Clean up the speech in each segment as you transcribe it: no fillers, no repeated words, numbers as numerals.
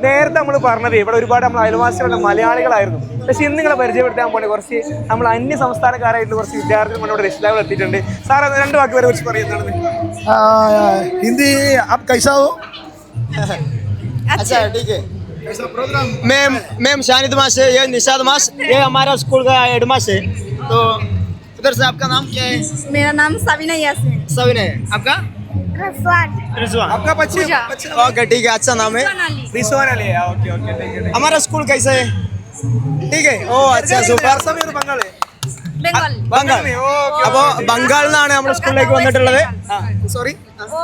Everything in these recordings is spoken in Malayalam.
നേരത്തെ നമ്മൾ പറഞ്ഞത് ഇവിടെ ഒരുപാട് നമ്മൾ അയൽവാസികളുടെ മലയാളികളായിരുന്നു. പക്ഷെ ഇന്ന് നിങ്ങളെ പരിചയപ്പെടുത്താൻ പോലെ കുറച്ച് നമ്മൾ അന്യ സംസ്ഥാനക്കാരായിട്ടുള്ള കുറച്ച് വിദ്യാർത്ഥികൾ നമ്മുടെ രക്ഷിതാക്കൾ എത്തിയിട്ടുണ്ട്. സാർ രണ്ട് വാക്ക് വരെ കുറിച്ച് പറയുന്നതാണ്. हिंदी आप कैसा हो? अच्छा ठीक है. मैम शानिद मास है, ये निशाद मास, ये हमारा स्कूल का हेडमास है. तो उधर से आपका नाम क्या है? मेरा नाम सविना यास्मीन. सविना है. आपका? रिजवान. आपका बच्चे ओके ठीक है, अच्छा नाम है. रिजवान अली है. Okay okay thank you. हमारा स्कूल कैसा है? ठीक है. ओ अच्छा सुपर. ബംഗാള് बंगाल. ബംഗാൾ. അപ്പോൾ ബംഗാളിൽ നിന്നാണ് നമ്മുടെ സ്കൂളിലേക്ക് വന്നിട്ടുള്ളത്. സോറി. वो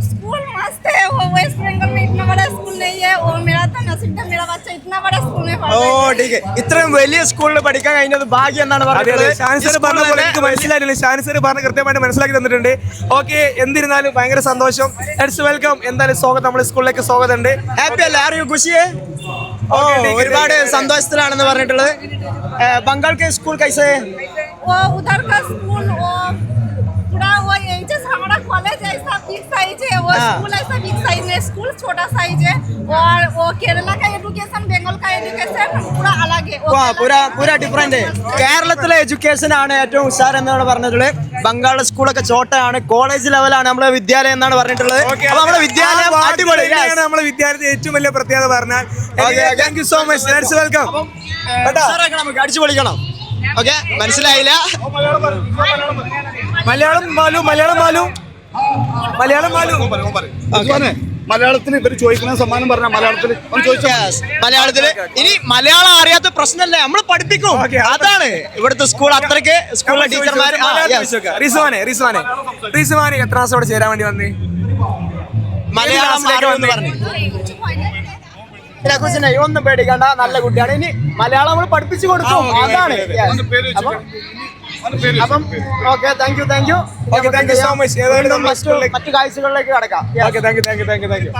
स्कूल मस्त है. वो वेस्ट बंगाल में इतना बड़ा स्कूल नहीं है. वो मेरा था नसीब था, मेरा बच्चा इतना बड़ा स्कूल में पढ़ता है. ഓ ठीक है. ഇത്രയും വലിയ സ്കൂളിൽ പഠിക്കാൻ കഴിഞ്ഞത് ഭാഗ്യം എന്നാണ് പറഞ്ഞത്. ഷാനിസർ പറഞ്ഞ പോലെ എനിക്ക് മനസ്സിലായിട്ടില്ല. ഷാനിസർ പറഞ്ഞ് കൃത്യമായിട്ട് മനസ്സിലാക്കി തന്നിട്ടുണ്ട്. ഓക്കെ, എന്നിരുന്നാലും ഭയങ്കര സന്തോഷം. Let's welcome. എന്തായാലും സ്വാഗതം, നമ്മുടെ സ്കൂളിലേക്ക് സ്വാഗതം ഉണ്ട്. ഹാപ്പി അല്ലേ? Are you ഖുഷിയെ? ഓ ഒരുപാട് സന്തോഷത്തിലാണെന്ന് പറഞ്ഞിട്ടുള്ളത്. बंगाल के स्कूल कैसे है? वो उधर का स्कूल वो पूरा वो एचएस हमारा कॉलेज ऐसा बिग साइज है. वो स्कूल ऐसा बिग साइज है. स्कूल छोटा साइज है. और वो केरला का एजुकेशन बंगाल का एजुकेशन पूरा अलग है. पूरा डिफरेंट है. കേരളത്തിലെ എഡ്യൂക്കേഷൻ ആണ് ഏറ്റവും ഉഷാർ എന്നാണ് പറഞ്ഞിട്ടുള്ളത്. ബംഗാൾ സ്കൂളൊക്കെ ചോട്ടയാണ്, കോളേജ് ലെവലാണ് നമ്മുടെ വിദ്യാലയം എന്നാണ് പറഞ്ഞിട്ടുള്ളത്. അപ്പൊ നമ്മുടെ വിദ്യാലയം അടിപൊളിയാണ്. നമ്മുടെ വിദ്യാലയത്തിൽ ഏറ്റവും വലിയ പ്രത്യേകത പറഞ്ഞാൽ thank you so much. Let's welcome. നമുക്ക് അടിച്ചു പൊളിക്കണം. ഓക്കെ, മനസ്സിലായില്ല? മലയാളം മാലു മലയാളം മാലു മലയാളം മാലു മലയാളത്തിൽ ഇവർ ചോദിക്കുന്ന സമ്മാനം പറഞ്ഞ മലയാളത്തിൽ മലയാളത്തില്. ഇനി മലയാളം അറിയാത്ത പ്രശ്നമല്ലേ, നമ്മൾ പഠിപ്പിക്കും. അതാണ് ഇവിടുത്തെ സ്കൂൾ. അത്രയ്ക്ക് സ്കൂളിലെ ടീച്ചർമാർ. റിസ്വാനെ എത്ര ക്ലാസ്സോടെ ചേരാൻ വേണ്ടി വന്നേ? മലയാളം പറഞ്ഞു. ഒന്നും പേടിക്കണ്ട, നല്ല കുട്ടിയാണ്. ഇനി മലയാളം നമ്മൾ പഠിപ്പിച്ചു കൊടുക്കും. അതാണ്. അപ്പം okay, thank you. So much. മറ്റു കാഴ്ചകളിലേക്ക് കടക്കാം. Thank you.